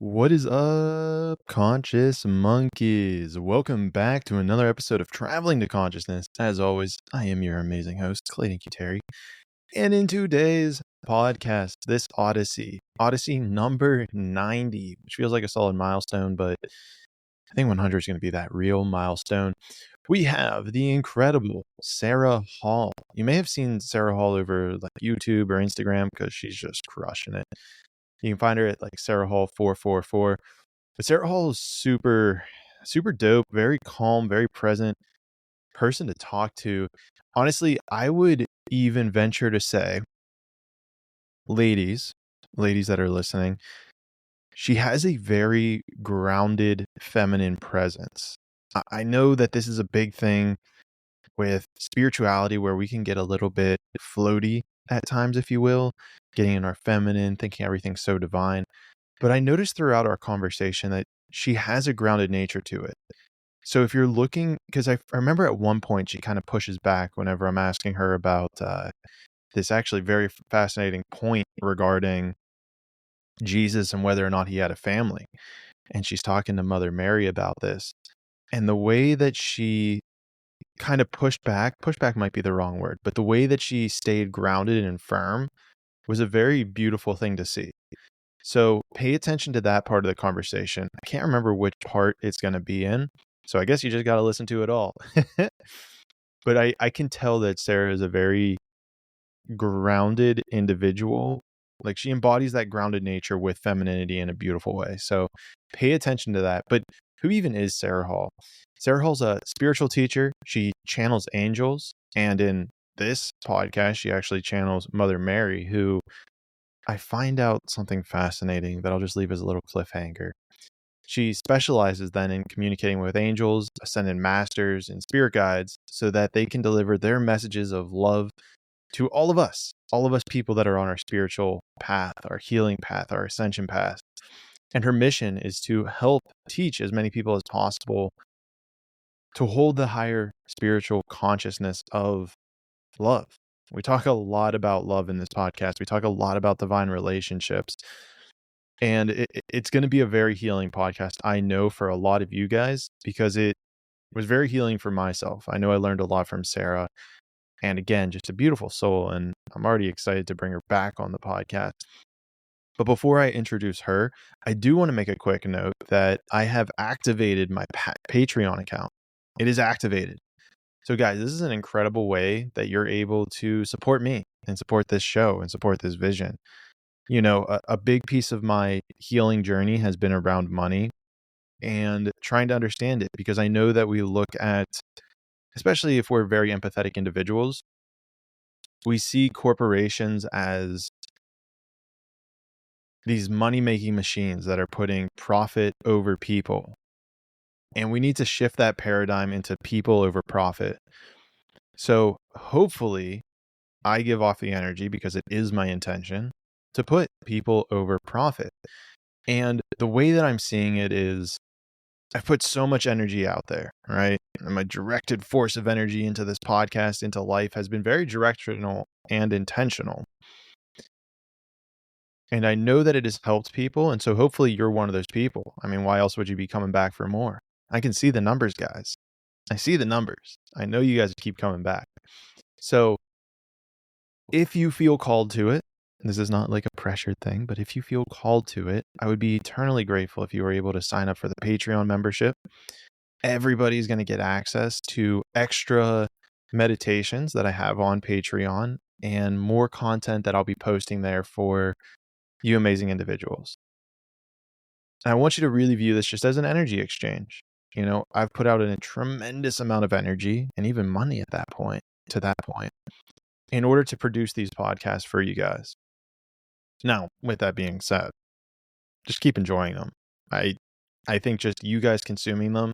What is up, conscious monkeys? Welcome back to another episode of Traveling to Consciousness. As always, I am your amazing host, Clayton Terry. And in today's podcast, this Odyssey number 90, which feels like a solid milestone, but I think 100 is going to be that real milestone. We have the incredible Sarah Hall. You may have seen Sarah Hall over like YouTube or Instagram because she's just crushing it. You can find her at like Sarah Hall 444. But Sarah Hall is super, super dope, very calm, very present person to talk to. Honestly, I would even venture to say, ladies that are listening, she has a very grounded feminine presence. I know that this is a big thing with spirituality where we can get a little bit floaty at times, if you will, getting in our feminine, thinking everything's so divine. But I noticed throughout our conversation that she has a grounded nature to it. So if you're looking, because I remember at one point she kind of pushes back whenever I'm asking her about this actually very fascinating point regarding Jesus and whether or not he had a family. And she's talking to Mother Mary about this. And the way that she kind of push back might be the wrong word, but the way that she stayed grounded and firm was a very beautiful thing to see. So pay attention to that part of the conversation. I can't remember which part it's going to be in. So I guess you just got to listen to it all. But I can tell that Sarah is a very grounded individual. Like she embodies that grounded nature with femininity in a beautiful way. So pay attention to that. But who even is Sarah Hall? Sarah Hall's a spiritual teacher. She channels angels. And in this podcast, she actually channels Mother Mary, who I find out something fascinating that I'll just leave as a little cliffhanger. She specializes then in communicating with angels, ascended masters, and spirit guides so that they can deliver their messages of love to all of us people that are on our spiritual path, our healing path, our ascension path. And her mission is to help teach as many people as possible to hold the higher spiritual consciousness of love. We talk a lot about love in this podcast. We talk a lot about divine relationships. And it's going to be a very healing podcast, I know, for a lot of you guys, because it was very healing for myself. I know I learned a lot from Sarah. And again, just a beautiful soul. And I'm already excited to bring her back on the podcast. But before I introduce her, I do want to make a quick note that I have activated my Patreon account. It is activated. So guys, this is an incredible way that you're able to support me and support this show and support this vision. You know, a big piece of my healing journey has been around money and trying to understand it, because I know that we look at, especially if we're very empathetic individuals, we see corporations as these money-making machines that are putting profit over people. And we need to shift that paradigm into people over profit. So hopefully I give off the energy, because it is my intention, to put people over profit. And the way that I'm seeing it is I've put so much energy out there, right? And my directed force of energy into this podcast, into life, has been very directional and intentional. And I know that it has helped people. And so hopefully you're one of those people. I mean, why else would you be coming back for more? I can see the numbers, guys. I see the numbers. I know you guys keep coming back. So if you feel called to it, this is not like a pressured thing, but if you feel called to it, I would be eternally grateful if you were able to sign up for the Patreon membership. Everybody's going to get access to extra meditations that I have on Patreon and more content that I'll be posting there for you amazing individuals. And I want you to really view this just as an energy exchange. You know, I've put out a tremendous amount of energy and even money to that point, in order to produce these podcasts for you guys. Now, with that being said, just keep enjoying them. I think just you guys consuming them,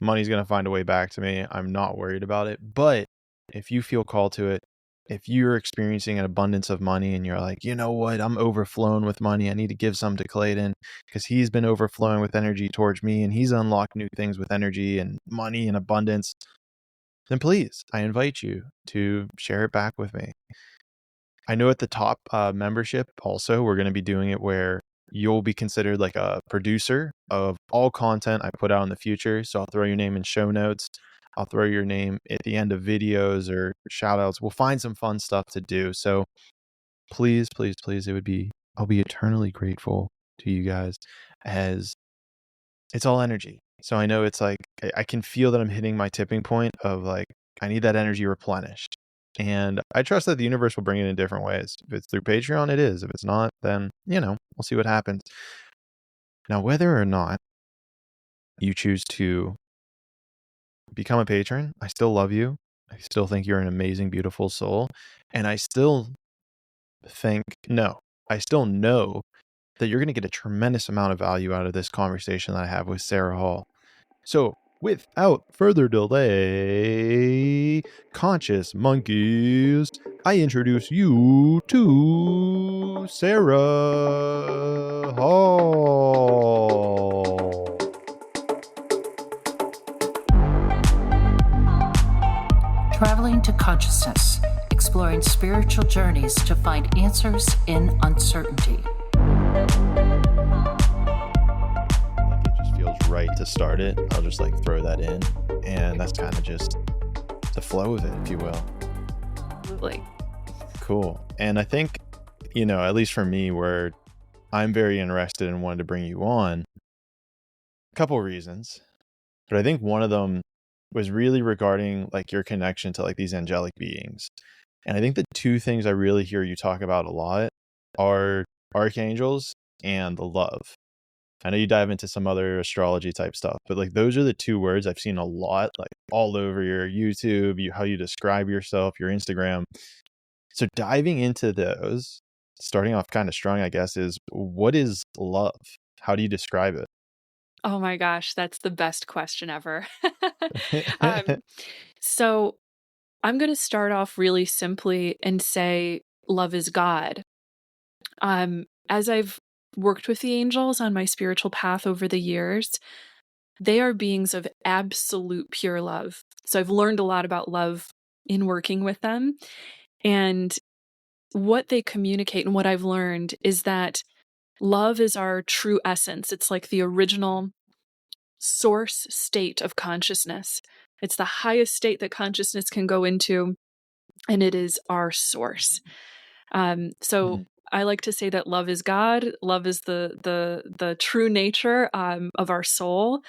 money's going to find a way back to me. I'm not worried about it. But if you feel called to it, if you're experiencing an abundance of money and you're like, you know what, I'm overflowing with money, I need to give some to Clayton because he's been overflowing with energy towards me and he's unlocked new things with energy and money and abundance, then please, I invite you to share it back with me. I know at the top membership also, we're going to be doing it where you'll be considered like a producer of all content I put out in the future. So I'll throw your name in show notes. I'll throw your name at the end of videos or shout outs. We'll find some fun stuff to do. So please, please, please, I'll be eternally grateful to you guys, as it's all energy. So I know it's like, I can feel that I'm hitting my tipping point of like, I need that energy replenished. And I trust that the universe will bring it in different ways. If it's through Patreon, it is. If it's not, then, we'll see what happens. Now, whether or not you choose to become a patron, I still love you. I still think you're an amazing, beautiful soul. And I still know that you're going to get a tremendous amount of value out of this conversation that I have with Sarah Hall. So, without further delay, conscious monkeys, I introduce you to Sarah Hall. Traveling to consciousness, exploring spiritual journeys to find answers in uncertainty. Right to start it. I'll just like throw that in, and that's kind of just the flow of it, if you will. Absolutely. Cool. And I think, at least for me, where I'm very interested and wanted to bring you on, a couple reasons, but I think one of them was really regarding like your connection to like these angelic beings. And I think the two things I really hear you talk about a lot are archangels and the love. I know you dive into some other astrology type stuff, but like those are the two words I've seen a lot, like all over your YouTube, how you describe yourself, your Instagram. So diving into those, starting off kind of strong, I guess, is what is love? How do you describe it? Oh my gosh, that's the best question ever. So I'm going to start off really simply and say love is God. As I've worked with the angels on my spiritual path over the years, they are beings of absolute pure love. So I've learned a lot about love in working with them. And what they communicate and what I've learned is that love is our true essence. It's like the original source state of consciousness. It's the highest state that consciousness can go into, and it is our source. So I like to say that love is God. Love is the true nature of our soul.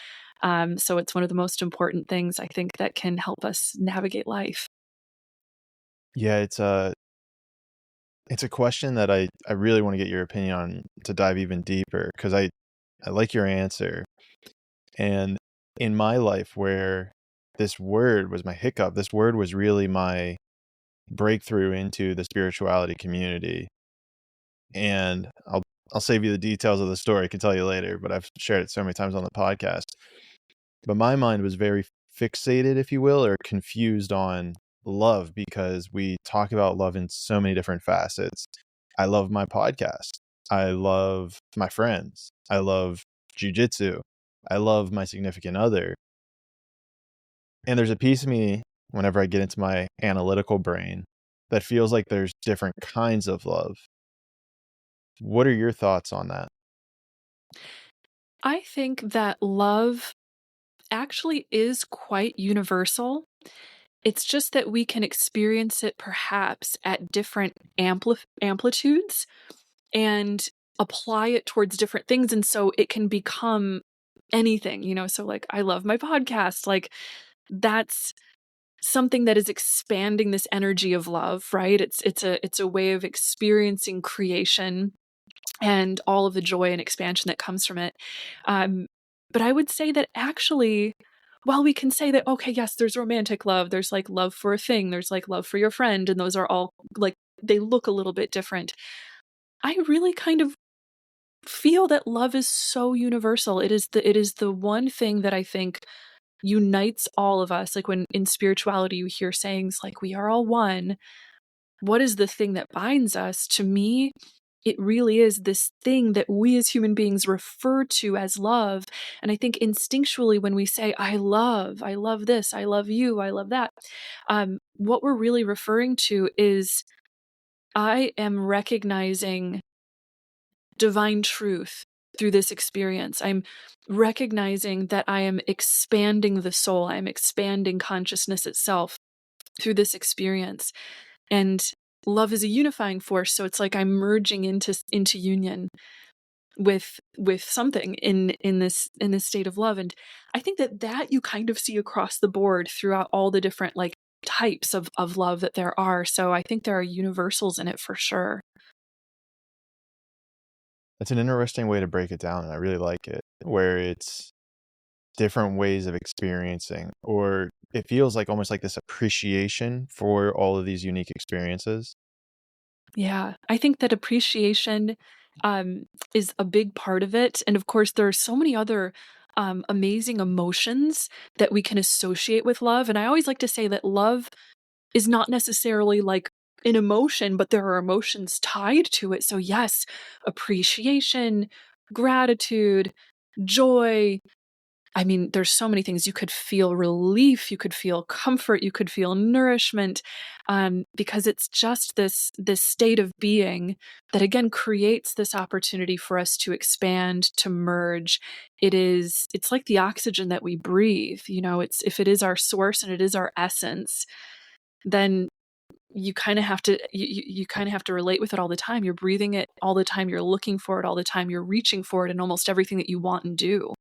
So it's one of the most important things I think that can help us navigate life. Yeah, it's a question that I really want to get your opinion on, to dive even deeper, because I like your answer. And in my life, where this word was my hiccup, this word was really my breakthrough into the spirituality community. And I'll save you the details of the story. I can tell you later, but I've shared it so many times on the podcast. But my mind was very fixated, if you will, or confused on love, because we talk about love in so many different facets. I love my podcast. I love my friends. I love jujitsu. I love my significant other. And there's a piece of me, whenever I get into my analytical brain, that feels like there's different kinds of love. What are your thoughts on that? I think that love actually is quite universal. It's just that we can experience it perhaps at different amplitudes and apply it towards different things. And so it can become anything. So like, I love my podcast. Like, that's something that is expanding this energy of love, right? It's a way of experiencing creation and all of the joy and expansion that comes from it. But I would say that actually, while we can say that, okay, yes, there's romantic love, there's like love for a thing, there's like love for your friend, and those are all like, they look a little bit different. I really kind of feel that love is so universal. It is the one thing that I think unites all of us. Like when in spirituality you hear sayings like we are all one. What is the thing that binds us? To me, it really is this thing that we as human beings refer to as love. And I think instinctually when we say, I love this, I love you, I love that, what we're really referring to is I am recognizing divine truth through this experience. I'm recognizing that I am expanding the soul. I'm expanding consciousness itself through this experience. And love is a unifying force. So it's like I'm merging into union with something in this state of love. And I think that you kind of see across the board throughout all the different like types of love that there are. So I think there are universals in it for sure. That's an interesting way to break it down, and I really like it, where it's different ways of experiencing, or it feels like almost like this appreciation for all of these unique experiences. Yeah, I think that appreciation is a big part of it. And of course, there are so many other amazing emotions that we can associate with love. And I always like to say that love is not necessarily like an emotion, but there are emotions tied to it. So, yes, appreciation, gratitude, joy. I mean, there's so many things. You could feel relief, you could feel comfort, you could feel nourishment, because it's just this state of being that again creates this opportunity for us to expand, to merge. It's like the oxygen that we breathe. You know, it's if it is our source and it is our essence, then you kind of have to you kind of have to relate with it all the time. You're breathing it all the time. You're looking for it all the time. You're reaching for it in almost everything that you want and do.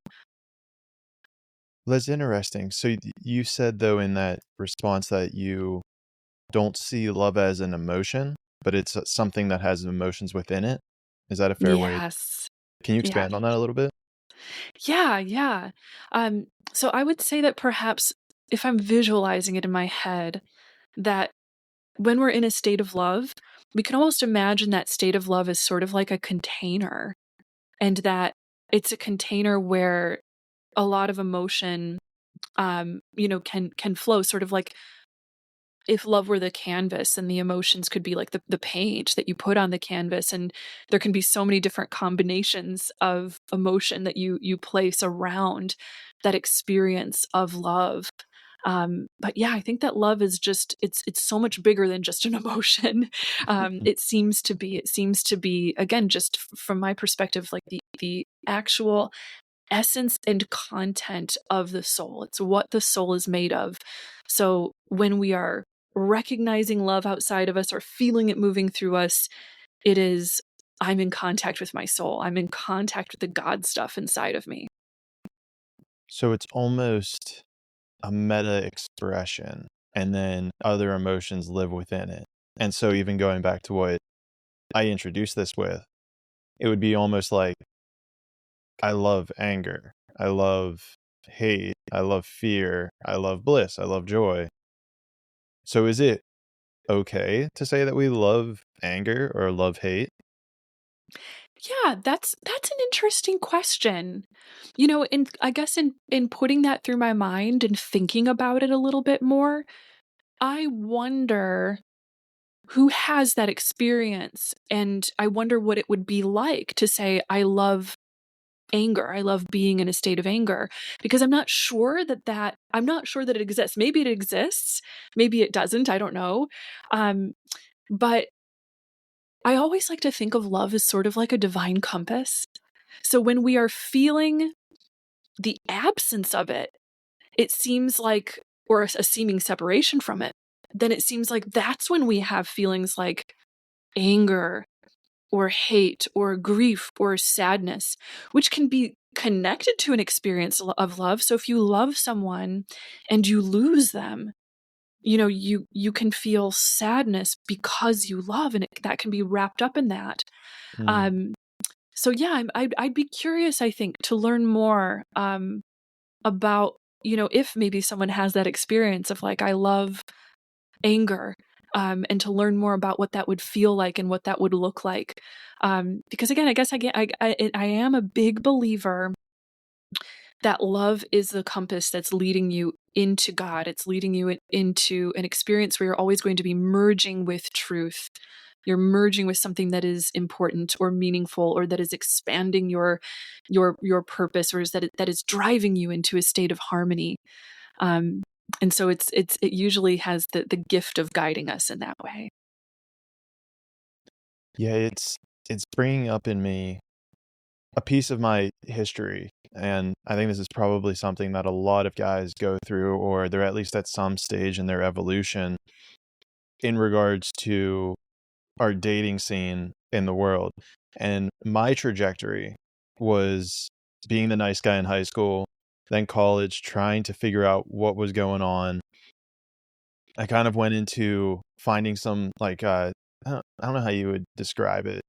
That's interesting. So you said though in that response that you don't see love as an emotion, but it's something that has emotions within it. Is that a fair way? Yes. Can you Yeah. expand on that a little bit? Yeah, yeah. So I would say that perhaps if I'm visualizing it in my head, that when we're in a state of love, we can almost imagine that state of love as sort of like a container, and that it's a container where a lot of emotion, can flow, sort of like if love were the canvas and the emotions could be like the paint that you put on the canvas, and there can be so many different combinations of emotion that you place around that experience of love. But yeah, I think that love is just it's so much bigger than just an emotion. It seems to be again, just from my perspective, like the actual essence and content of the soul. It's what the soul is made of. So when we are recognizing love outside of us or feeling it moving through us, it is, I'm in contact with my soul. I'm in contact with the God stuff inside of me. So it's almost a meta expression, and then other emotions live within it. And so even going back to what I introduced this with, it would be almost like I love anger, I love hate, I love fear, I love bliss, I love joy. So is it okay to say that we love anger or love hate? Yeah, that's an interesting question. You know, and I guess in putting that through my mind and thinking about it a little bit more, I wonder who has that experience, and I wonder what it would be like to say I love anger. I love being in a state of anger, because I'm not sure that it exists. Maybe it exists, maybe it doesn't, I don't know. Um, but I always like to think of love as sort of like a divine compass. So when we are feeling the absence of it, it seems like, or a seeming separation from it, then it seems like that's when we have feelings like anger or hate or grief or sadness, which can be connected to an experience of love. So if you love someone and you lose them, you can feel sadness because you love, and that can be wrapped up in that. Mm. Um, so yeah, I'd be curious, I think, to learn more about, if maybe someone has that experience of like, I love anger, and to learn more about what that would feel like and what that would look like. Because again, I guess I am a big believer that love is the compass that's leading you into God. It's leading you into an experience where you're always going to be merging with truth. You're merging with something that is important or meaningful, or that is expanding your purpose, or that is driving you into a state of harmony. Um, and so it usually has the gift of guiding us in that way. Yeah, it's bringing up in me a piece of my history, and I think this is probably something that a lot of guys go through, or they're at least at some stage in their evolution in regards to our dating scene in the world. And my trajectory was being the nice guy in high school, then college, trying to figure out what was going on. I kind of went into finding some like I don't know how you would describe it.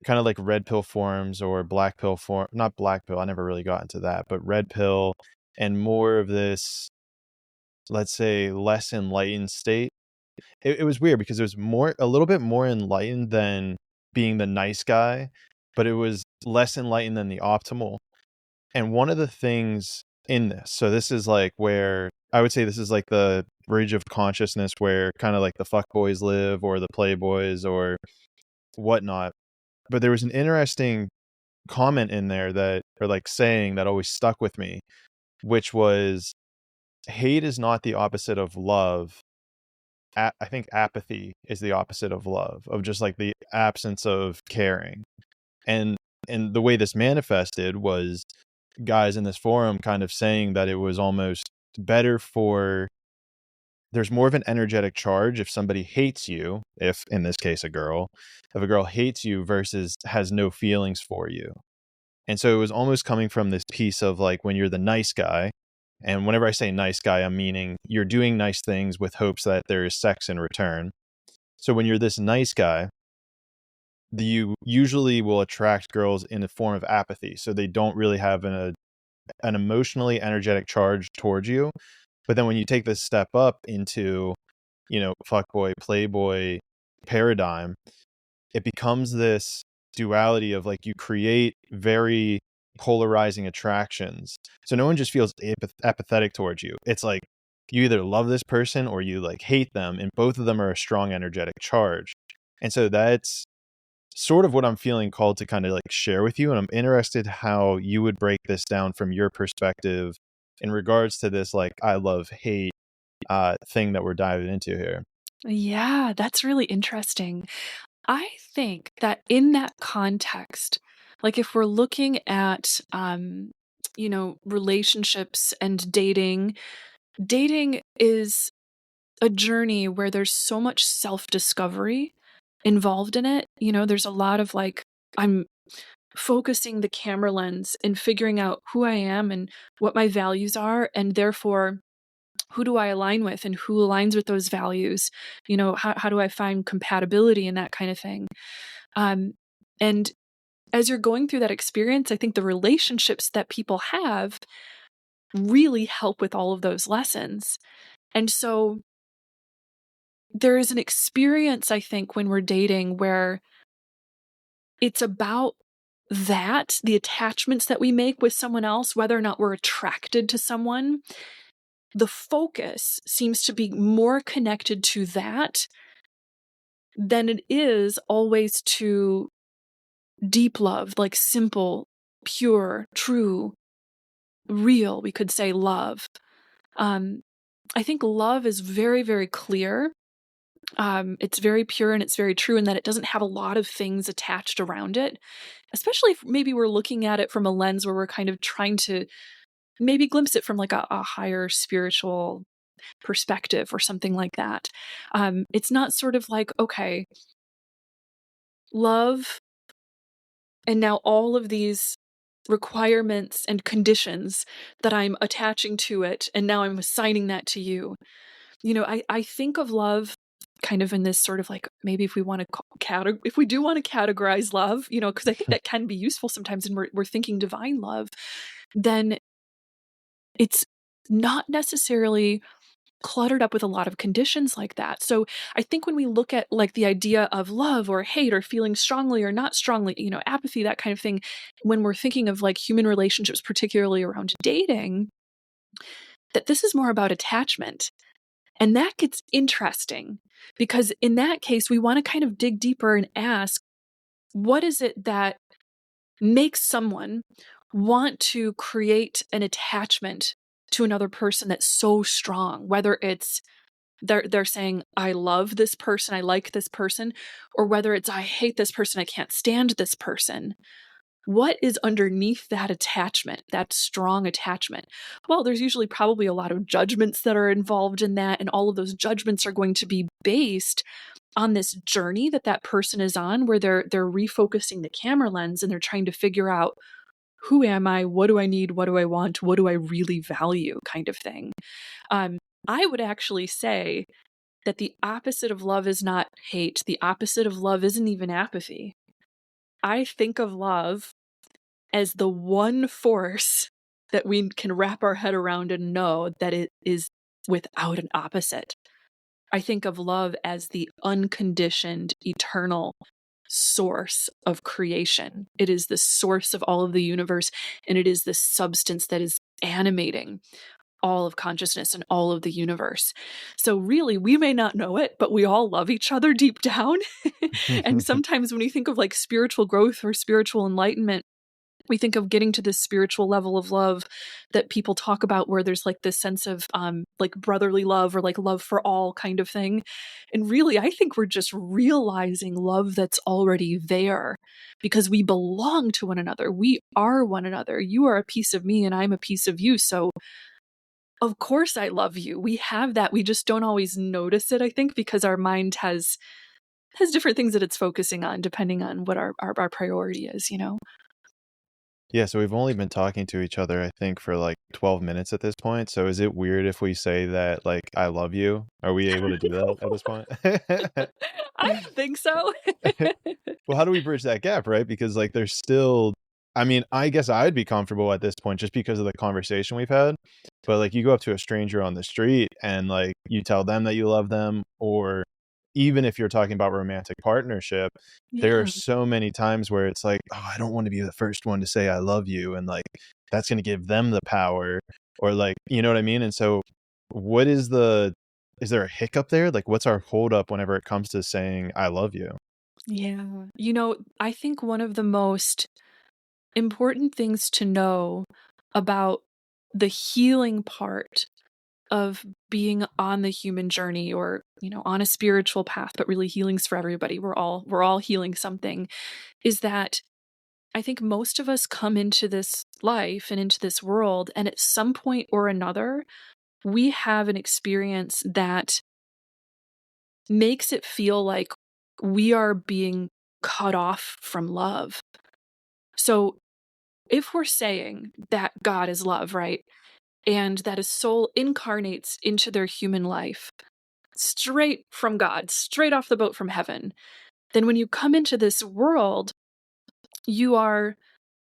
Kind of like red pill forums or black pill form, not black pill. I never really got into that, but red pill and more of this, let's say, less enlightened state. It was weird because it was a little bit more enlightened than being the nice guy, but it was less enlightened than the optimal. And one of the things in this, so this is like where I would say this is like the bridge of consciousness where kind of like the fuck boys live or the playboys or whatnot. But there was an interesting comment in there that, or like saying that always stuck with me, which was hate is not the opposite of love. I think apathy is the opposite of love, of just like the absence of caring. And the way this manifested was guys in this forum kind of saying that it was almost better for there's more of an energetic charge if somebody hates you, if in this case a girl, if a girl hates you versus has no feelings for you. And so it was almost coming from this piece of like when you're the nice guy, and whenever I say nice guy, I'm meaning you're doing nice things with hopes that there is sex in return. So when you're this nice guy, you usually will attract girls in the form of apathy. So they don't really have an emotionally energetic charge towards you. But then when you take this step up into, fuckboy, playboy paradigm, it becomes this duality of like you create very polarizing attractions. So no one just feels apathetic towards you. It's like you either love this person or you like hate them, and both of them are a strong energetic charge. And so that's sort of what I'm feeling called to kind of like share with you. And I'm interested how you would break this down from your perspective in regards to this like I love hate thing that we're diving into here. Yeah, that's really interesting. I think that in that context, like if we're looking at, relationships and dating is a journey where there's so much self-discovery involved in it. There's a lot of like, I'm focusing the camera lens and figuring out who I am and what my values are, and therefore who do I align with and who aligns with those values? How do I find compatibility and that kind of thing? And as you're going through that experience, I think the relationships that people have really help with all of those lessons. And so there is an experience, I think, when we're dating where it's about that, the attachments that we make with someone else, whether or not we're attracted to someone, the focus seems to be more connected to that than it is always to deep love, like simple, pure, true, real, we could say love. I think love is very, very clear. It's very pure and it's very true in that it doesn't have a lot of things attached around it, especially if maybe we're looking at it from a lens where we're kind of trying to maybe glimpse it from like a higher spiritual perspective or something like that. It's not sort of like, okay, love, and now all of these requirements and conditions that I'm attaching to it, and now I'm assigning that to you. I think of love kind of in this sort of like, maybe if we want to if we do want to categorize love, because I think that can be useful sometimes, and we're thinking divine love, then it's not necessarily cluttered up with a lot of conditions like that. So I think when we look at like the idea of love or hate or feeling strongly or not strongly, apathy, that kind of thing, when we're thinking of like human relationships, particularly around dating, that this is more about attachment. And that gets interesting because in that case, we want to kind of dig deeper and ask, what is it that makes someone want to create an attachment to another person that's so strong, whether it's they're saying, I love this person, I like this person, or whether it's I hate this person, I can't stand this person. what is underneath that attachment, that strong attachment? Well, there's usually probably a lot of judgments that are involved in that, and all of those judgments are going to be based on this journey that that person is on, where they're refocusing the camera lens and they're trying to figure out, who am I? What do I need? What do I want? What do I really value? Kind of thing. I would actually say that the opposite of love is not hate. The opposite of love isn't even apathy. I think of love as the one force that we can wrap our head around and know that it is without an opposite. I think of love as the unconditioned, eternal source of creation. It is the source of all of the universe, and it is the substance that is animating all of consciousness and all of the universe. So really, we may not know it, but we all love each other deep down. And sometimes when you think of like spiritual growth or spiritual enlightenment, we think of getting to this spiritual level of love that people talk about, where there's like this sense of like brotherly love or like love for all kind of thing. And really, I think we're just realizing love that's already there, because we belong to one another. We are one another. You are a piece of me and I'm a piece of you. So of course I love you. We have that. We just don't always notice it, I think, because our mind has different things that it's focusing on depending on what our priority is, you know? Yeah, so we've only been talking to each other, I think, for like 12 minutes at this point. So is it weird if we say that, like, I love you? Are we able to do that at this point? I don't think so. Well, how do we bridge that gap, right? Because like there's still, I mean, I guess I'd be comfortable at this point just because of the conversation we've had. But like you go up to a stranger on the street and like you tell them that you love them, or even if you're talking about romantic partnership, there are Yeah. so many times where it's like, oh, I don't want to be the first one to say I love you, and like that's going to give them the power, or like, you know what I mean? And so what is is there a hiccup there? Like what's our hold up whenever it comes to saying I love you? Yeah. You know, I think one of the most important things to know about the healing part of being on the human journey, or, you know, on a spiritual path, but really healing's for everybody. We're all healing something, is that I think most of us come into this life and into this world, and at some point or another, we have an experience that makes it feel like we are being cut off from love. So if we're saying that God is love, right? And that a soul incarnates into their human life straight from God, straight off the boat from heaven, then when you come into this world, you are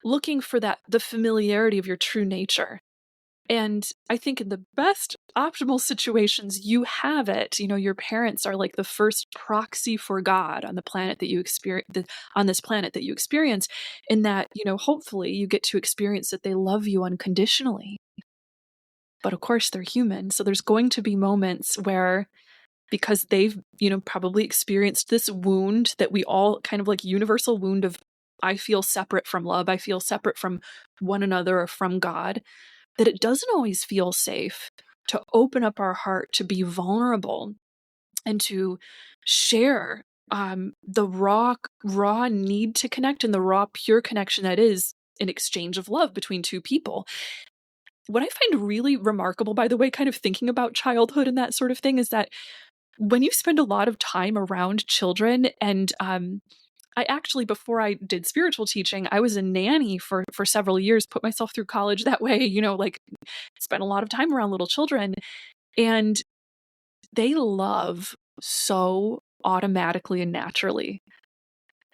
looking for the familiarity of your true nature. And I think in the best optimal situations, you have it. You know, your parents are like the first proxy for God on the planet that you experience, on this planet that you experience, in that, you know, hopefully you get to experience that they love you unconditionally. But of course, they're human. So there's going to be moments where, because they've, you know, probably experienced this wound that we all kind of like universal wound of, I feel separate from love, I feel separate from one another or from God, that it doesn't always feel safe to open up our heart, to be vulnerable, and to share the raw need to connect, and the raw, pure connection that is an exchange of love between two people. What I find really remarkable, by the way, kind of thinking about childhood and that sort of thing, is that when you spend a lot of time around children, and I actually, before I did spiritual teaching, I was a nanny for several years, put myself through college that way, you know, like spent a lot of time around little children, and they love so automatically and naturally.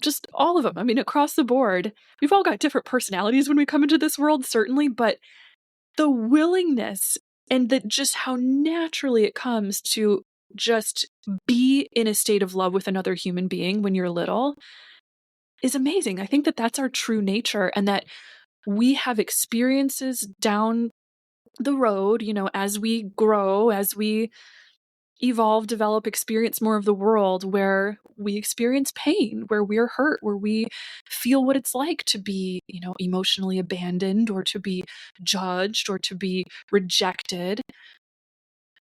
Just all of them. I mean, across the board, we've all got different personalities when we come into this world, certainly, but the willingness and that just how naturally it comes to just be in a state of love with another human being when you're little is amazing. I think that that's our true nature, and that we have experiences down the road, you know, as we grow, as we evolve, develop, experience more of the world, where we experience pain, where we're hurt, where we feel what it's like to be, you know, emotionally abandoned, or to be judged, or to be rejected.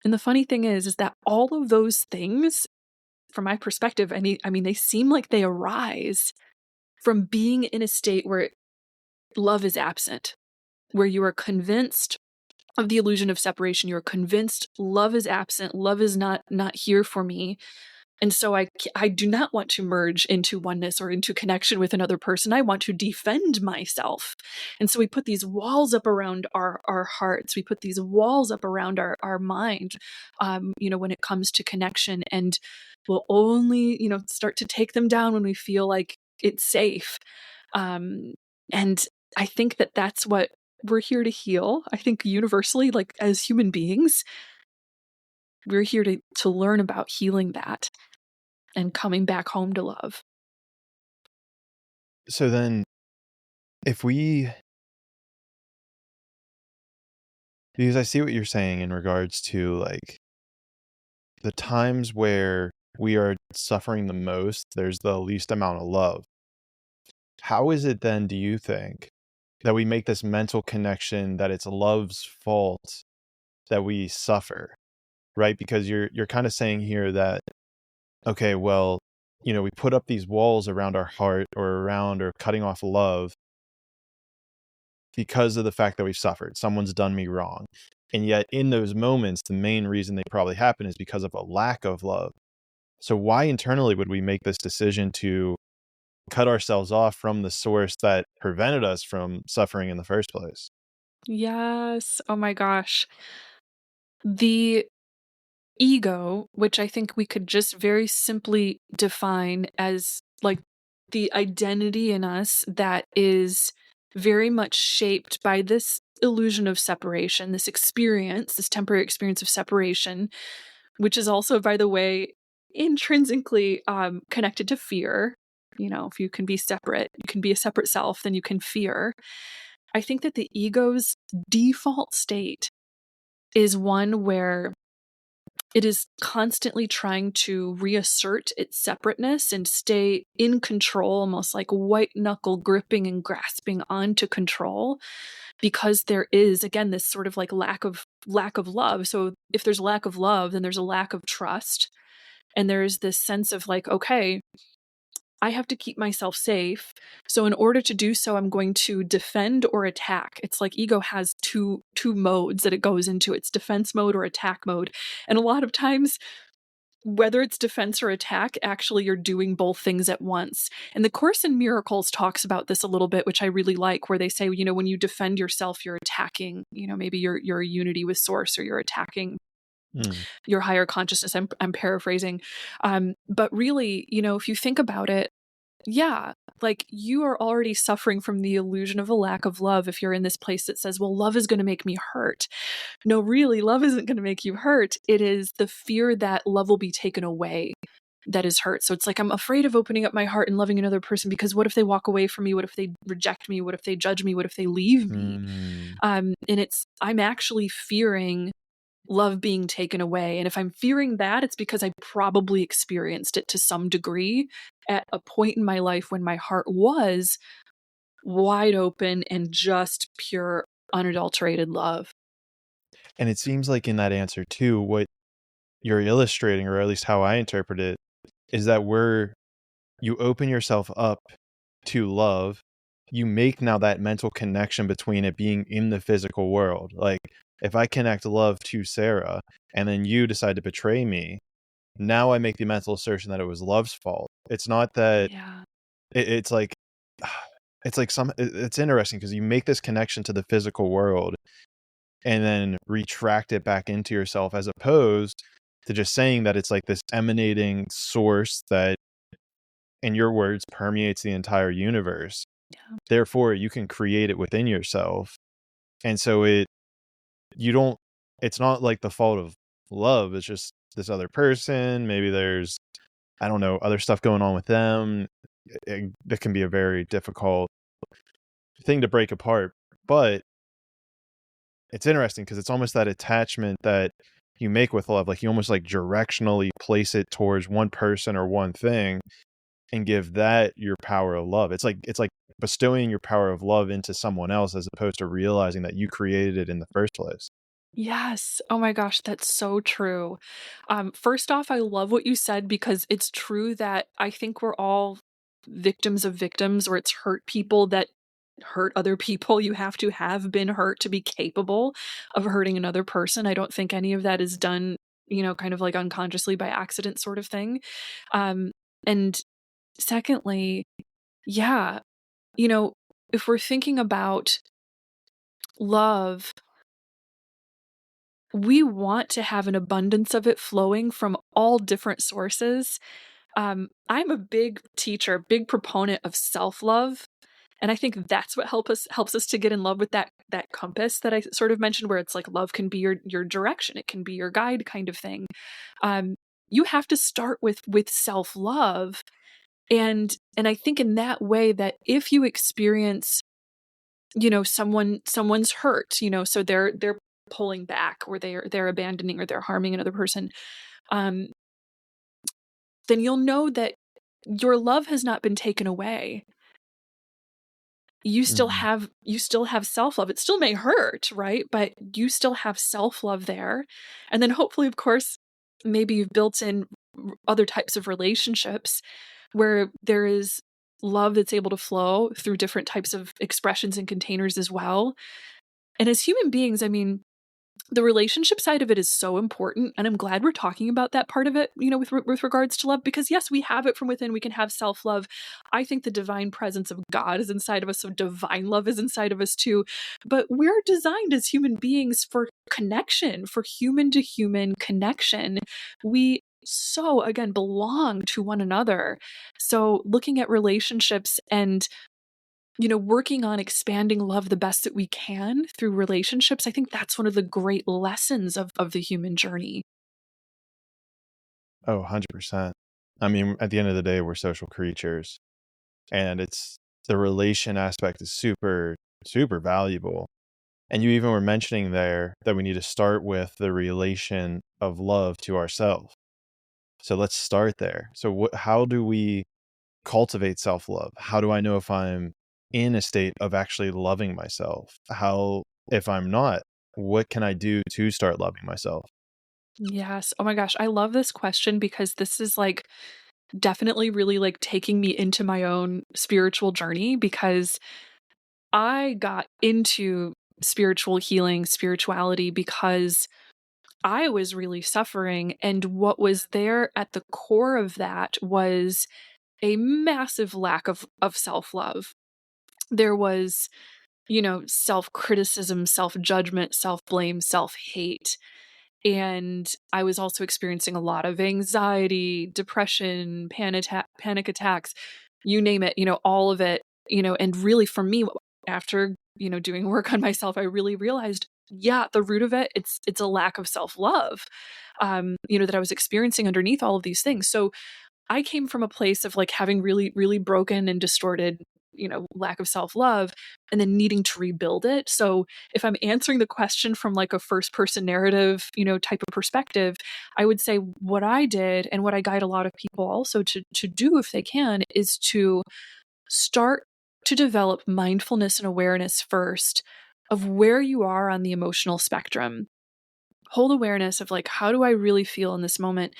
And the funny thing is that all of those things, from my perspective, I mean, they seem like they arise from being in a state where love is absent, where you are convinced of the illusion of separation. You're convinced love is absent, love is not here for me. And so I do not want to merge into oneness or into connection with another person. I want to defend myself. And so we put these walls up around our hearts. We put these walls up around our mind, when it comes to connection. And we'll only, start to take them down when we feel like it's safe. And I think that that's what we're here to heal. I think universally, like as human beings, we're here to learn about healing that and coming back home to love. So then, because I see what you're saying in regards to like the times where we are suffering the most, there's the least amount of love. How is it then, do you think, that we make this mental connection that it's love's fault that we suffer, right? Because you're kind of saying here that, okay, well, we put up these walls around our heart or cutting off love because of the fact that we've suffered. Someone's done me wrong. And yet in those moments, the main reason they probably happen is because of a lack of love. So why internally would we make this decision to cut ourselves off from the source that prevented us from suffering in the first place? Yes. Oh my gosh. The ego, which I think we could just very simply define as like the identity in us that is very much shaped by this illusion of separation, this experience, this temporary experience of separation, which is also, by the way, intrinsically connected to fear. If you can be separate, you can be a separate self, then you can fear. I think that the ego's default state is one where it is constantly trying to reassert its separateness and stay in control, almost like white knuckle gripping and grasping onto control, because there is, again, this sort of like lack of love. So if there's a lack of love, then there's a lack of trust. And there's this sense of like, okay, I have to keep myself safe. So in order to do so, I'm going to defend or attack. It's like ego has two modes that it goes into. It's defense mode or attack mode. And a lot of times, whether it's defense or attack, actually you're doing both things at once. And the Course in Miracles talks about this a little bit, which I really like, where they say, when you defend yourself, you're attacking, maybe you're a unity with source, or you're attacking your higher consciousness. I'm paraphrasing. But really, if you think about it, yeah, like you are already suffering from the illusion of a lack of love if you're in this place that says, well, love is going to make me hurt. No, really, love isn't going to make you hurt. It is the fear that love will be taken away that is hurt. So it's like, I'm afraid of opening up my heart and loving another person because what if they walk away from me? What if they reject me? What if they judge me? What if they leave me? And I'm actually fearing love being taken away. And if I'm fearing that, it's because I probably experienced it to some degree at a point in my life when my heart was wide open and just pure, unadulterated love. And it seems like in that answer too, what you're illustrating, or at least how I interpret it, is that you open yourself up to love, you make now that mental connection between it being in the physical world. Like if I connect love to Sarah and then you decide to betray me, now I make the mental assertion that it was love's fault. It's not that it's like it's interesting because you make this connection to the physical world and then retract it back into yourself, as opposed to just saying that it's like this emanating source that, in your words, permeates the entire universe. Yeah. Therefore, you can create it within yourself. And so it's not like the fault of love. It's just this other person. Maybe there's, I don't know, other stuff going on with them. That can be a very difficult thing to break apart. But it's interesting because it's almost that attachment that you make with love. Like you almost like directionally place it towards one person or one thing and give that your power of love. It's like bestowing your power of love into someone else as opposed to realizing that you created it in the first place. Yes. Oh my gosh, that's so true. First off, I love what you said because it's true that I think we're all victims of victims, or it's hurt people that hurt other people. You have to have been hurt to be capable of hurting another person. I don't think any of that is done, kind of like unconsciously by accident sort of thing. And secondly, yeah, if we're thinking about love, we want to have an abundance of it flowing from all different sources. I'm a big teacher, big proponent of self-love. And I think that's what helps us to get in love with that compass that I sort of mentioned, where it's like love can be your direction, it can be your guide kind of thing. You have to start with self-love. And I think in that way, that if you experience, someone's hurt, so they're pulling back, or they're abandoning, or they're harming another person, um, then you'll know that your love has not been taken away. You still Mhm. have self-love. It still may hurt, right? But you still have self-love there. And then hopefully, of course, maybe you've built in other types of relationships where there is love that's able to flow through different types of expressions and containers as well. And as human beings, I mean, the relationship side of it is so important, and I'm glad we're talking about that part of it, with regards to love, because yes, we have it from within. We can have self-love. I think the divine presence of God is inside of us, so divine love is inside of us too. But we're designed as human beings for connection, for human to human connection. We so, again, belong to one another. So looking at relationships and working on expanding love the best that we can through relationships, I think that's one of the great lessons of the human journey. Oh, 100%. I mean, at the end of the day, we're social creatures, and it's the relation aspect is super, super valuable. And you even were mentioning there that we need to start with the relation of love to ourselves. So let's start there. So how do we cultivate self-love? How do I know if I'm in a state of actually loving myself? If I'm not, what can I do to start loving myself? Yes. Oh my gosh, I love this question, because this is like definitely really like taking me into my own spiritual journey, because I got into spiritual healing, spirituality, because I was really suffering, and what was there at the core of that was a massive lack of self-love. There was, self-criticism, self-judgment, self-blame, self-hate. And I was also experiencing a lot of anxiety, depression, panic attacks, you name it, all of it, and really for me, after, doing work on myself, I really realized, yeah, the root of it, it's a lack of self-love, that I was experiencing underneath all of these things. So I came from a place of like having really, really broken and distorted, lack of self love, and then needing to rebuild it. So if I'm answering the question from like a first person narrative, type of perspective, I would say what I did, and what I guide a lot of people also to do if they can, is to start to develop mindfulness and awareness first of where you are on the emotional spectrum. Hold awareness of like, how do I really feel in this moment?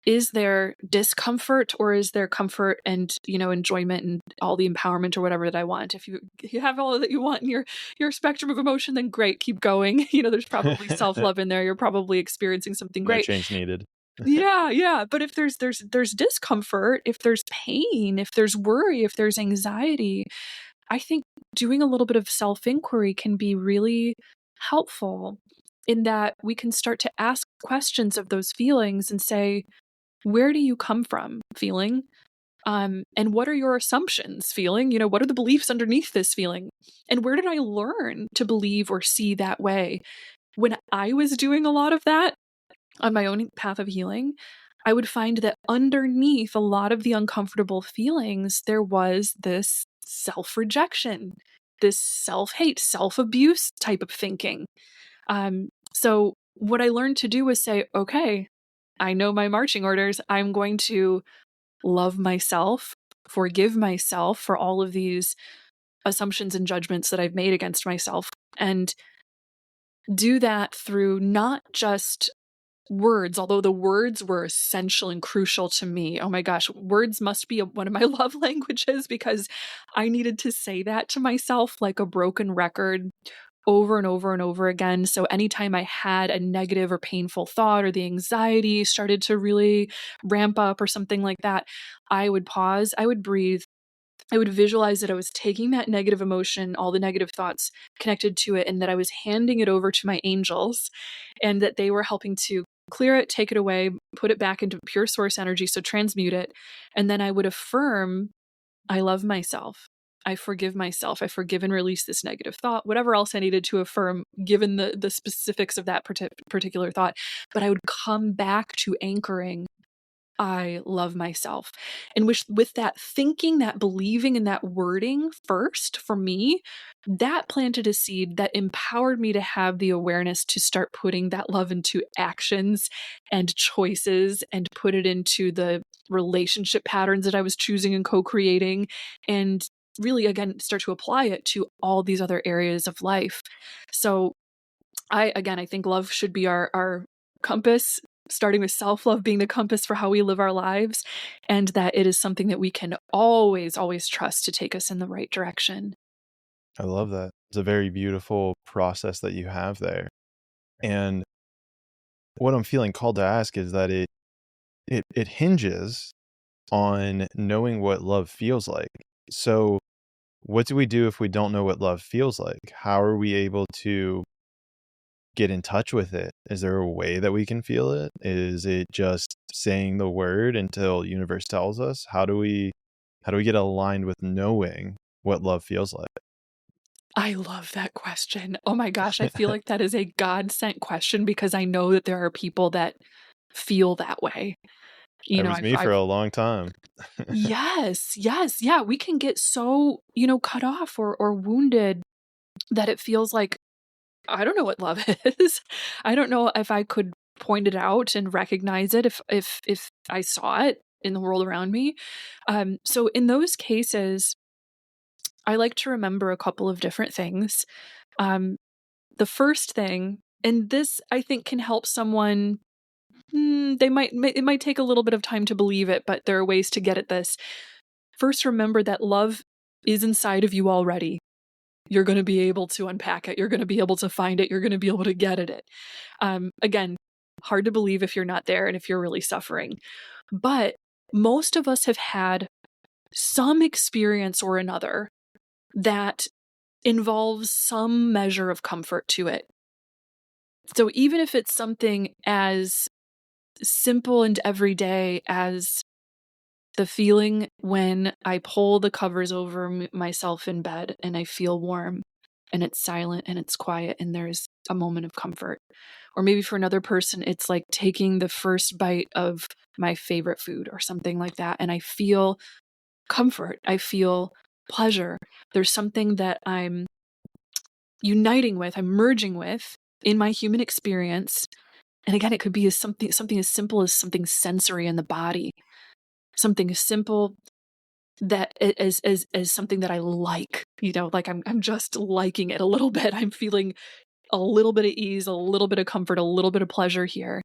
Is there discomfort, or is there comfort and, enjoyment and all the empowerment or whatever that I want? If you have all that you want in your spectrum of emotion, then great, keep going. There's probably self-love in there. You're probably experiencing something No great. change needed. Yeah, yeah. But if there's discomfort, if there's pain, if there's worry, if there's anxiety, I think doing a little bit of self-inquiry can be really helpful, in that we can start to ask questions of those feelings and say, where do you come from feeling? And what are your assumptions feeling? What are the beliefs underneath this feeling? And where did I learn to believe or see that way? When I was doing a lot of that on my own path of healing, I would find that underneath a lot of the uncomfortable feelings, there was this self rejection, this self hate, self abuse type of thinking. So, what I learned to do was say, okay, I know my marching orders. I'm going to love myself, forgive myself for all of these assumptions and judgments that I've made against myself, and do that through not just words, although the words were essential and crucial to me. Oh my gosh, words must be one of my love languages, because I needed to say that to myself like a broken record over and over and over again. So anytime I had a negative or painful thought, or the anxiety started to really ramp up or something like that, I would pause, I would breathe, I would visualize that I was taking that negative emotion, all the negative thoughts connected to it, and that I was handing it over to my angels, and that they were helping to clear it, take it away, put it back into pure source energy, so transmute it. And then I would affirm, I love myself. I forgive myself. I forgive and release this negative thought, whatever else I needed to affirm, given the specifics of that particular thought. But I would come back to anchoring, I love myself. And with that thinking, that believing, and that wording first for me, that planted a seed that empowered me to have the awareness to start putting that love into actions and choices, and put it into the relationship patterns that I was choosing and co-creating, and really, again, start to apply it to all these other areas of life. So I think love should be our compass, starting with self-love being the compass for how we live our lives, and that it is something that we can always, always trust to take us in the right direction. I love that. It's a very beautiful process that you have there. And what I'm feeling called to ask is that it hinges on knowing what love feels like. So what do we do if we don't know what love feels like? How are we able to get in touch with it? Is there a way that we can feel it? Is it just saying the word until universe tells us? How do we get aligned with knowing what love feels like? I love that question. Oh my gosh, I feel like that is a God-sent question, because I know that there are people that feel that way. You That know, was me for I've a long time. yes, yes, yeah, we can get so, cut off or wounded, that it feels like, I don't know what love is. I don't know if I could point it out and recognize it if I saw it in the world around me. So in those cases, I like to remember a couple of different things. Um, the first thing, and this I think can help someone. It might take a little bit of time to believe it, but there are ways to get at this. First, remember that love is inside of you already. You're going to be able to unpack it. You're going to be able to find it. You're going to be able to get at it. Again, hard to believe if you're not there and if you're really suffering. But most of us have had some experience or another that involves some measure of comfort to it. So even if it's something as simple and everyday as the feeling when I pull the covers over myself in bed and I feel warm, and it's silent and it's quiet and there's a moment of comfort. Or maybe for another person, it's like taking the first bite of my favorite food or something like that, and I feel comfort. I feel pleasure. There's something that I'm uniting with, I'm merging with in my human experience. And again, it could be something as simple as something sensory in the body, something as simple that as something that I like, like I'm just liking it a little bit. I'm feeling a little bit of ease, a little bit of comfort, a little bit of pleasure here.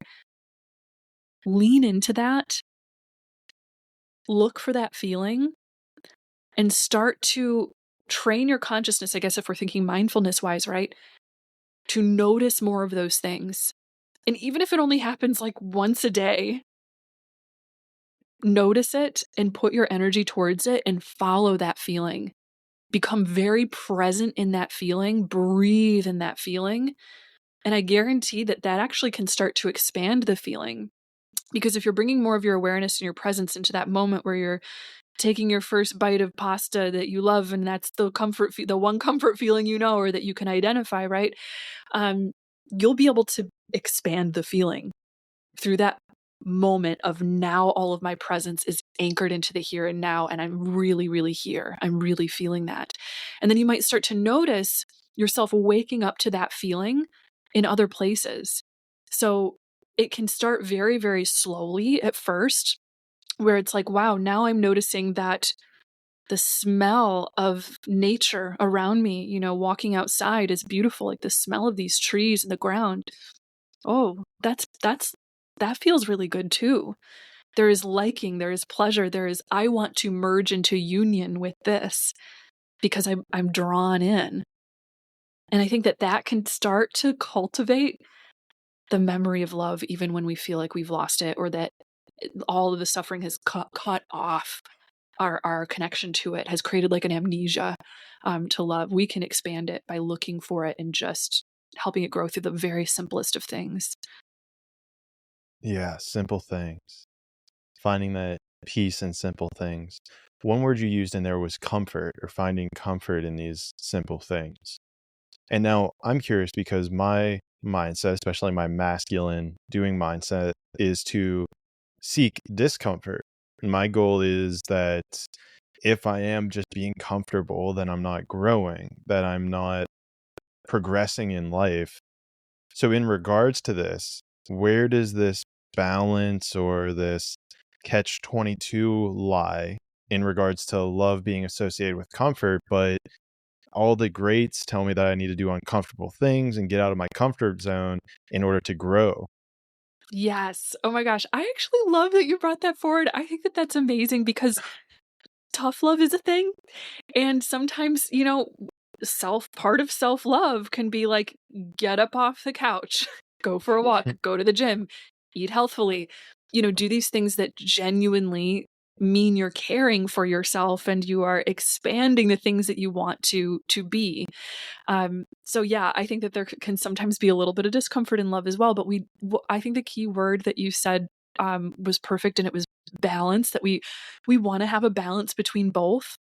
Lean into that, look for that feeling, and start to train your consciousness, I guess, if we're thinking mindfulness wise, right? To notice more of those things. And even if it only happens like once a day, notice it and put your energy towards it and follow that feeling. Become very present in that feeling, breathe in that feeling. And I guarantee that that actually can start to expand the feeling. Because if you're bringing more of your awareness and your presence into that moment where you're taking your first bite of pasta that you love, and that's the the one comfort feeling or that you can identify, right? You'll be able to expand the feeling through that moment of, now all of my presence is anchored into the here and now, and I'm really, really here. I'm really feeling that. And then you might start to notice yourself waking up to that feeling in other places. So it can start very, very slowly at first, where it's like, wow, now I'm noticing that the smell of nature around me, walking outside is beautiful. Like the smell of these trees and the ground. Oh, that's that feels really good too. There is liking, there is pleasure, there is, I want to merge into union with this because I'm drawn in. And I think that that can start to cultivate the memory of love even when we feel like we've lost it, or that all of the suffering has cut off our connection to it, has created like an amnesia to love. We can expand it by looking for it and just helping it grow through the very simplest of things. Yeah, simple things. Finding that peace in simple things. One word you used in there was comfort, or finding comfort in these simple things. And now I'm curious because my mindset, especially my masculine doing mindset, is to seek discomfort. And my goal is that if I am just being comfortable, then I'm not growing, that I'm not progressing in life. So, in regards to this, where does this balance or this catch 22 lie in regards to love being associated with comfort? But all the greats tell me that I need to do uncomfortable things and get out of my comfort zone in order to grow. Yes. Oh my gosh. I actually love that you brought that forward. I think that that's amazing because tough love is a thing. And sometimes, part of self love can be like, get up off the couch, go for a walk, go to the gym, eat healthfully, do these things that genuinely mean you're caring for yourself and you are expanding the things that you want to be. So yeah, I think that there can sometimes be a little bit of discomfort in love as well. But I think the key word that you said was perfect, and it was balance. That we want to have a balance between both,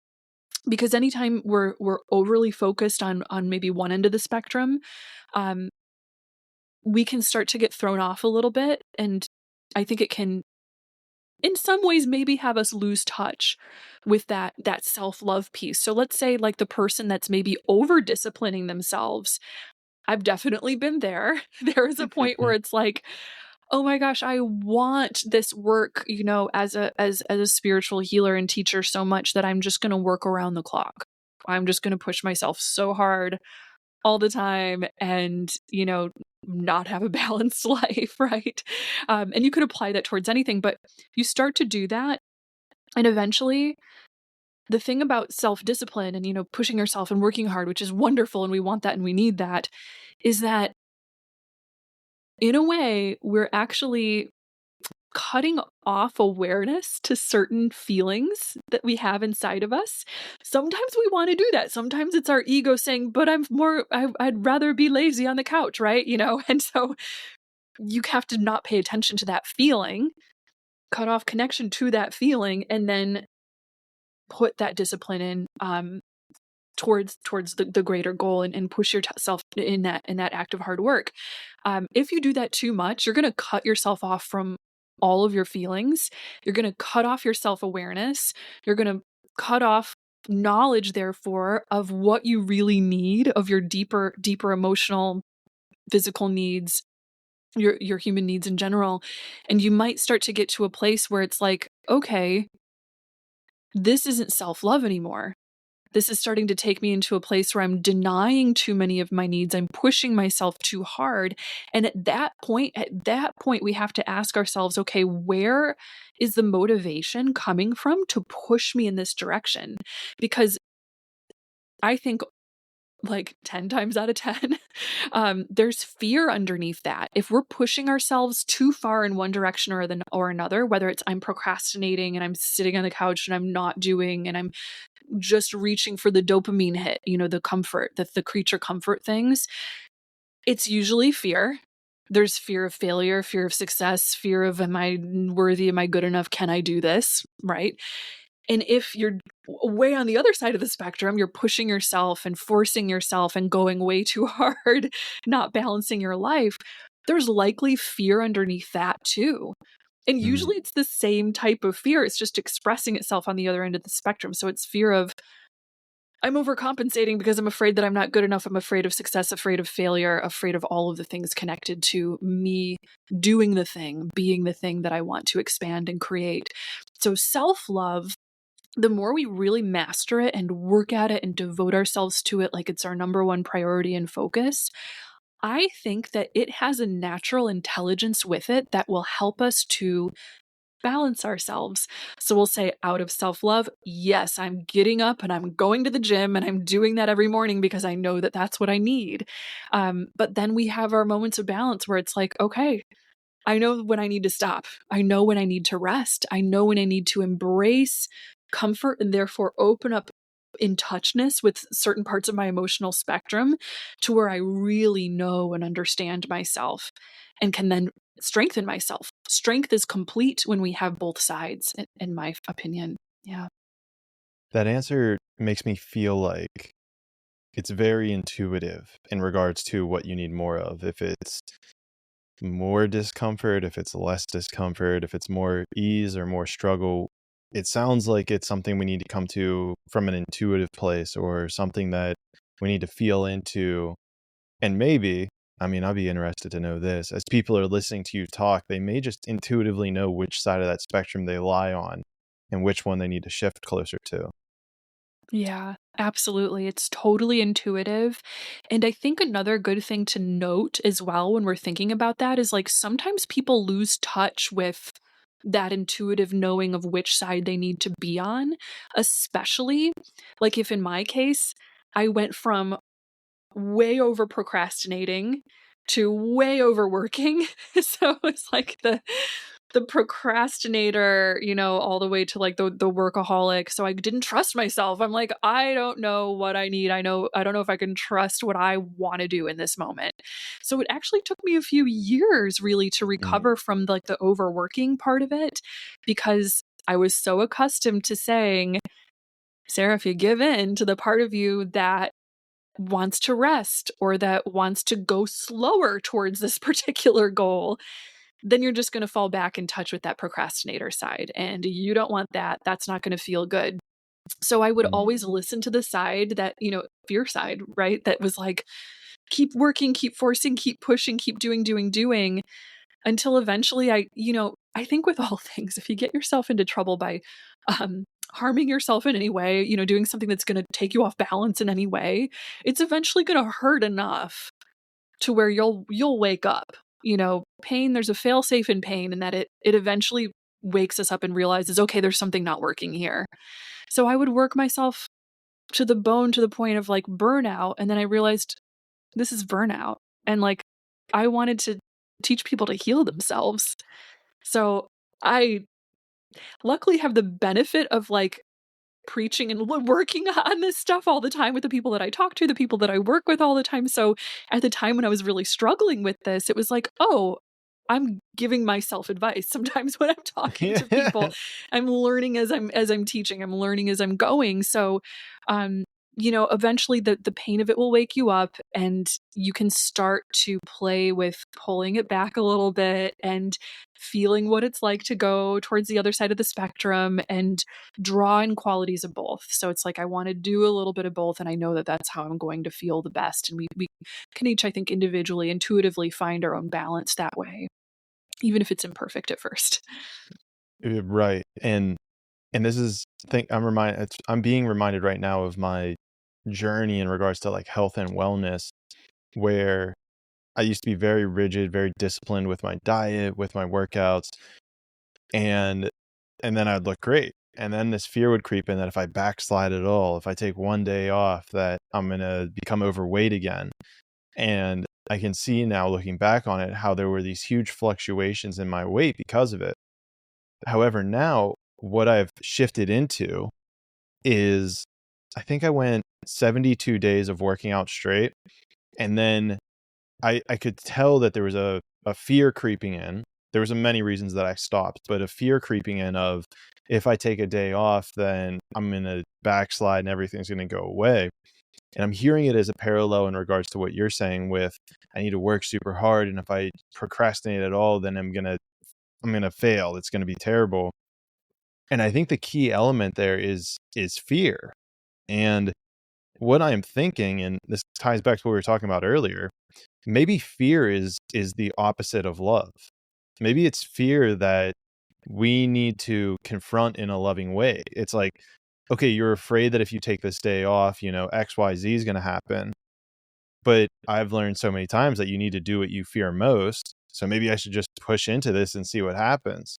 because anytime we're overly focused on maybe one end of the spectrum, um, we can start to get thrown off a little bit, and I think it can, in some ways, maybe have us lose touch with that self-love piece. So let's say like the person that's maybe over disciplining themselves. I've definitely been there. There is a point where it's like, oh my gosh, I want this work, as a spiritual healer and teacher so much that I'm just going to work around the clock. I'm just going to push myself so hard all the time and, not have a balanced life, right? And you could apply that towards anything, but you start to do that. And eventually, the thing about self discipline and, pushing yourself and working hard, which is wonderful, and we want that and we need that, is that in a way, we're actually cutting off awareness to certain feelings that we have inside of us. Sometimes we want to do that. Sometimes it's our ego saying, but I'd rather be lazy on the couch, right? And so you have to not pay attention to that feeling, cut off connection to that feeling, and then put that discipline in towards the greater goal, and push yourself in that act of hard work. If you do that too much, you're going to cut yourself off from all of your feelings. You're going to cut off your self-awareness. You're going to cut off knowledge, therefore, of what you really need, of your deeper emotional, physical needs, your human needs in general. And you might start to get to a place where it's like, okay, this isn't self-love anymore. This is starting to take me into a place where I'm denying too many of my needs. I'm pushing myself too hard. And at that point, we have to ask ourselves, okay, where is the motivation coming from to push me in this direction? Because I think like 10 times out of 10, there's fear underneath that. If we're pushing ourselves too far in one direction or another, whether it's I'm procrastinating and I'm sitting on the couch and I'm not doing, and I'm just reaching for the dopamine hit, the comfort, the creature comfort things, it's usually fear. There's fear of failure, fear of success, fear of, am I worthy? Am I good enough? Can I do this? Right? And if you're way on the other side of the spectrum, you're pushing yourself and forcing yourself and going way too hard, not balancing your life, there's likely fear underneath that too. And Mm. usually it's the same type of fear. It's just expressing itself on the other end of the spectrum. So it's fear of, I'm overcompensating because I'm afraid that I'm not good enough. I'm afraid of success, afraid of failure, afraid of all of the things connected to me doing the thing, being the thing that I want to expand and create. So self-love, the more we really master it and work at it and devote ourselves to it like it's our number one priority and focus, I think that it has a natural intelligence with it that will help us to balance ourselves. So we'll say out of self-love, yes, I'm getting up and I'm going to the gym and I'm doing that every morning because I know that that's what I need. But then we have our moments of balance where it's like, okay, I know when I need to stop. I know when I need to rest. I know when I need to embrace comfort and therefore open up in touchness with certain parts of my emotional spectrum to where I really know and understand myself and can then strengthen myself. Strength is complete when we have both sides, in my opinion. Yeah. That answer makes me feel like it's very intuitive in regards to what you need more of. If it's more discomfort, if it's less discomfort, if it's more ease or more struggle, it sounds like it's something we need to come to from an intuitive place or something that we need to feel into. And maybe, I mean, I'd be interested to know this. As people are listening to you talk, they may just intuitively know which side of that spectrum they lie on and which one they need to shift closer to. Yeah, absolutely. It's totally intuitive. And I think another good thing to note as well when we're thinking about that is like sometimes people lose touch with that intuitive knowing of which side they need to be on, especially like if in my case, I went from way over procrastinating to way overworking. So it's like the procrastinator, all the way to like the workaholic. So I didn't trust myself. I'm like, I don't know what I need. I don't know if I can trust what I want to do in this moment. So it actually took me a few years really to Mm. recover from like the overworking part of it because I was so accustomed to saying, Sarah, if you give in to the part of you that wants to rest or that wants to go slower towards this particular goal, then you're just going to fall back in touch with that procrastinator side. And you don't want that. That's not going to feel good. So I would Mm. always listen to the side that, fear side, right? That was like, keep working, keep forcing, keep pushing, keep doing, until eventually I think with all things, if you get yourself into trouble by harming yourself in any way, doing something that's going to take you off balance in any way, it's eventually going to hurt enough to where you'll wake up. Pain, there's a fail safe in pain, and that it eventually wakes us up and realizes, okay, there's something not working here. So I would work myself to the bone to the point of like burnout, and then I realized this is burnout. And like I wanted to teach people to heal themselves. So I luckily have the benefit of like preaching and working on this stuff all the time with the people that I talk to, the people that I work with all the time. So at the time when I was really struggling with this, it was like, oh, I'm giving myself advice. Sometimes when I'm talking to people, Yeah. I'm learning as I'm teaching, I'm learning as I'm going. So um eventually the pain of it will wake you up and you can start to play with pulling it back a little bit and feeling what it's like to go towards the other side of the spectrum and draw in qualities of both. So it's like I want to do a little bit of both, and I know that that's how I'm going to feel the best. And we can each, I think, individually, intuitively find our own balance that way, even if it's imperfect at first. Right. And this is think I'm being reminded right now of my journey in regards to like health and wellness, where I used to be very rigid, very disciplined with my diet, with my workouts, and then I'd look great. And then this fear would creep in that if I backslide at all, if I take one day off, that I'm gonna become overweight again. And I can see now looking back on it how there were these huge fluctuations in my weight because of it. However, now what I've shifted into is I think I went 72 days of working out straight. And then I could tell that there was a fear creeping in. There was many reasons that I stopped, but a fear creeping in of if I take a day off, then I'm going to backslide and everything's going to go away. And I'm hearing it as a parallel in regards to what you're saying with I need to work super hard. And if I procrastinate at all, then I'm going to fail. It's going to be terrible. And I think the key element there is fear. And what I am thinking, and this ties back to what we were talking about earlier, maybe fear is the opposite of love. Maybe it's fear that we need to confront in a loving way. It's like, okay, you're afraid that if you take this day off, XYZ is going to happen. But I've learned so many times that you need to do what you fear most. So maybe I should just push into this and see what happens.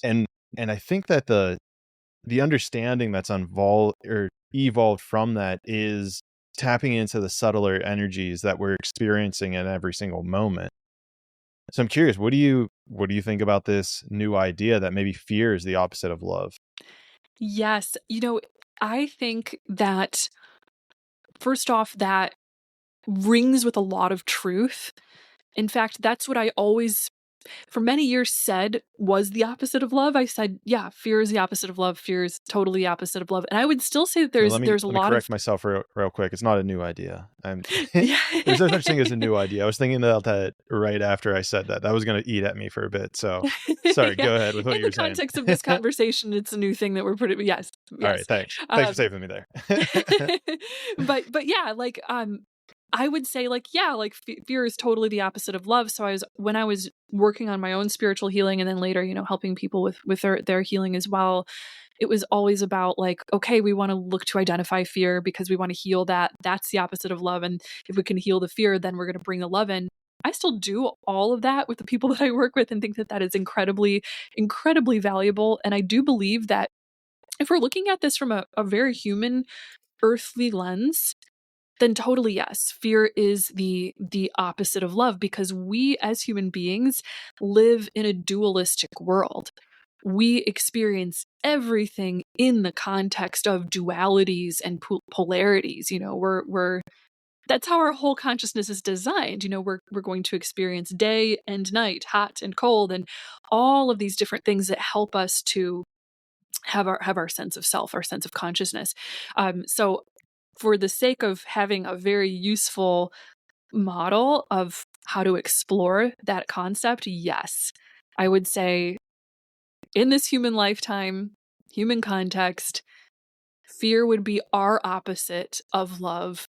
And I think that the understanding that's evolved from that is tapping into the subtler energies that we're experiencing in every single moment. So I'm curious, what do you think about this new idea that maybe fear is the opposite of love? Yes. I think that first off, that rings with a lot of truth. In fact, that's what I always, for many years, said was the opposite of love. I said, yeah, fear is the opposite of love. Fear is totally the opposite of love. And I would still say that Well, there's a let me lot of correct myself real quick. It's not a new idea. yeah. There's no such thing as a new idea. I was thinking about that right after I said that. That was going to eat at me for a bit. So sorry, Yeah. go ahead with what In you the were saying. context of this conversation, it's a new thing that we're putting. Yes, All yes. right, thanks. Thanks for Um, saving me there. but yeah, like I would say like yeah, like fear is totally the opposite of love. So when I was working on my own spiritual healing, and then later, helping people with their healing as well. It was always about like, okay, we want to look to identify fear because we want to heal that. That's the opposite of love. And if we can heal the fear, then we're going to bring the love in. I still do all of that with the people that I work with and think that that is incredibly, incredibly valuable. And I do believe that if we're looking at this from a very human, earthly lens, then totally yes, fear is the opposite of love because we as human beings live in a dualistic world. We experience everything in the context of dualities and polarities. We're that's how our whole consciousness is designed. We're going to experience day and night, hot and cold, and all of these different things that help us to have our sense of self, our sense of consciousness. So for the sake of having a very useful model of how to explore that concept, yes, I would say in this human lifetime, human context, fear would be our opposite of love.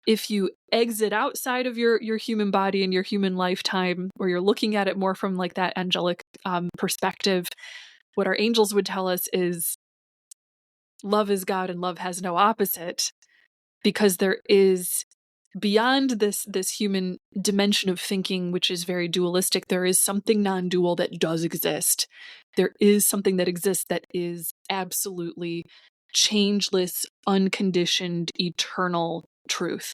If you exit outside of your human body and your human lifetime, where you're looking at it more from like that angelic perspective, what our angels would tell us is love is God and love has no opposite, because there is beyond this human dimension of thinking, which is very dualistic, there is something non-dual that does exist. There is something that exists that is absolutely changeless, unconditioned, eternal truth.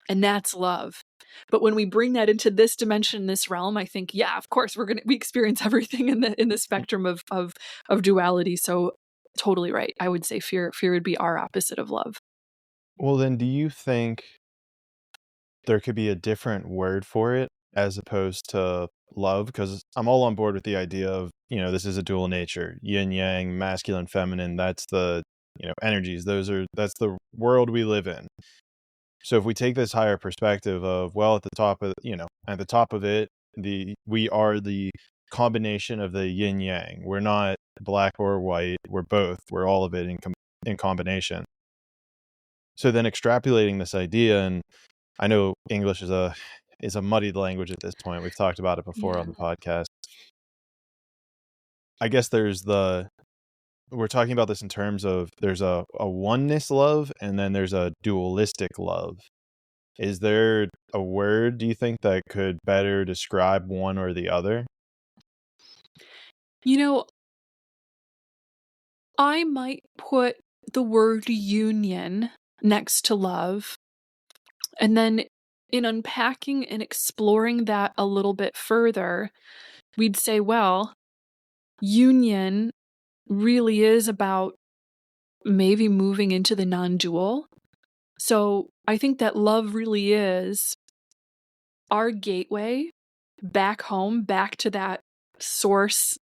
And that's love. But when we bring that into this dimension, this realm, I think, yeah, of course, we experience everything in the spectrum of duality. So totally right. I would say fear would be our opposite of love. Well, then do you think there could be a different word for it as opposed to love? Because I'm all on board with the idea of, this is a dual nature, yin yang, masculine, feminine. That's the, energies. That's the world we live in. So if we take this higher perspective of, well, at the top of it, we are the combination of the yin yang. We're not black or white. We're both. We're all of it in combination. So then extrapolating this idea, and I know English is a muddied language at this point. We've talked about it before Yeah. on the podcast. I guess we're talking about this in terms of there's a oneness love and then there's a dualistic love. Is there a word, do you think, that could better describe one or the other? You know, I might put the word union next to love. And then in unpacking and exploring that a little bit further, we'd say, well, union really is about maybe moving into the non-dual. So I think that love really is our gateway back home, back to that source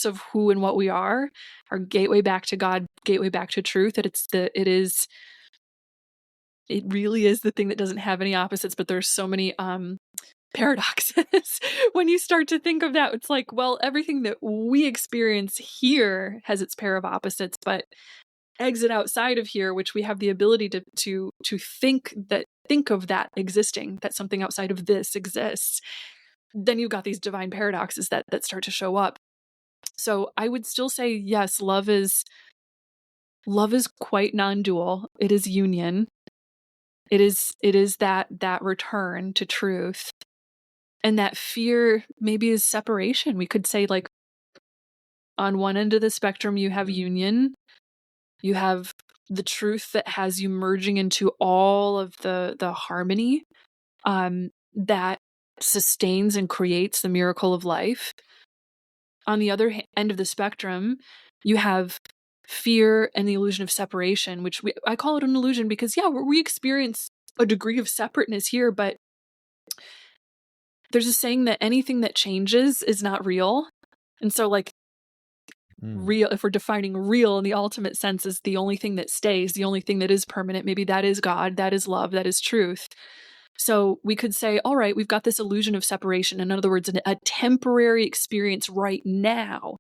of who and what we are, our gateway back to God, gateway back to truth, that it really is the thing that doesn't have any opposites, but there's so many paradoxes when you start to think of that. It's like, well, everything that we experience here has its pair of opposites, but exit outside of here, which we have the ability to think of that existing, that something outside of this exists, then you've got these divine paradoxes that start to show up. So I would still say yes, love is quite non-dual. It is union. It is that return to truth. And that fear maybe is separation. We could say, like, on one end of the spectrum, you have union. You have the truth that has you merging into all of the harmony that sustains and creates the miracle of life. On the other end of the spectrum, you have fear and the illusion of separation, which I call it an illusion because, yeah, we experience a degree of separateness here, but there's a saying that anything that changes is not real. And so, like, real, if we're defining real in the ultimate sense, is the only thing that stays, the only thing that is permanent, maybe that is God, that is love, that is truth. So we could say, all right, we've got this illusion of separation. In other words, a temporary experience right now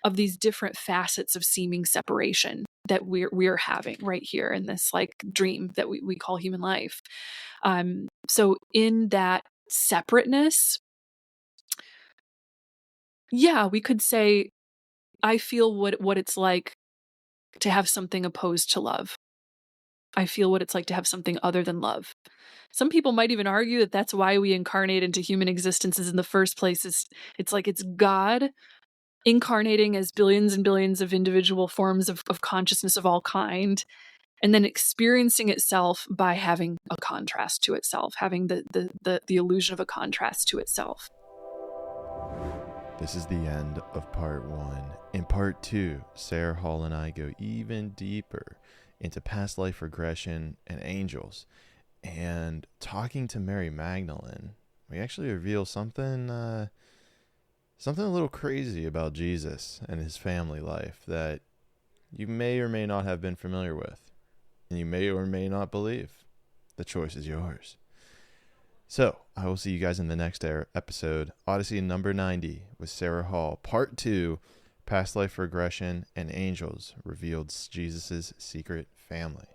of these different facets of seeming separation that we're having right here in this, like, dream that we call human life. So in that separateness, yeah, we could say, I feel what it's like to have something opposed to love. I feel what it's like to have something other than love. Some people might even argue that that's why we incarnate into human existences in the first place. It's like it's God incarnating as billions and billions of individual forms of consciousness of all kind, and then experiencing itself by having a contrast to itself, having the illusion of a contrast to itself. This is the end of part 1. In part 2, Sarah Hall and I go even deeper into past life regression and angels. And talking to Mary Magdalene, we actually reveal something a little crazy about Jesus and his family life that you may or may not have been familiar with, and you may or may not believe. The choice is yours. So, I will see you guys in the next episode, Odyssey number 90 with Sarah Hall, part 2, past life regression and angels revealed Jesus' secret family.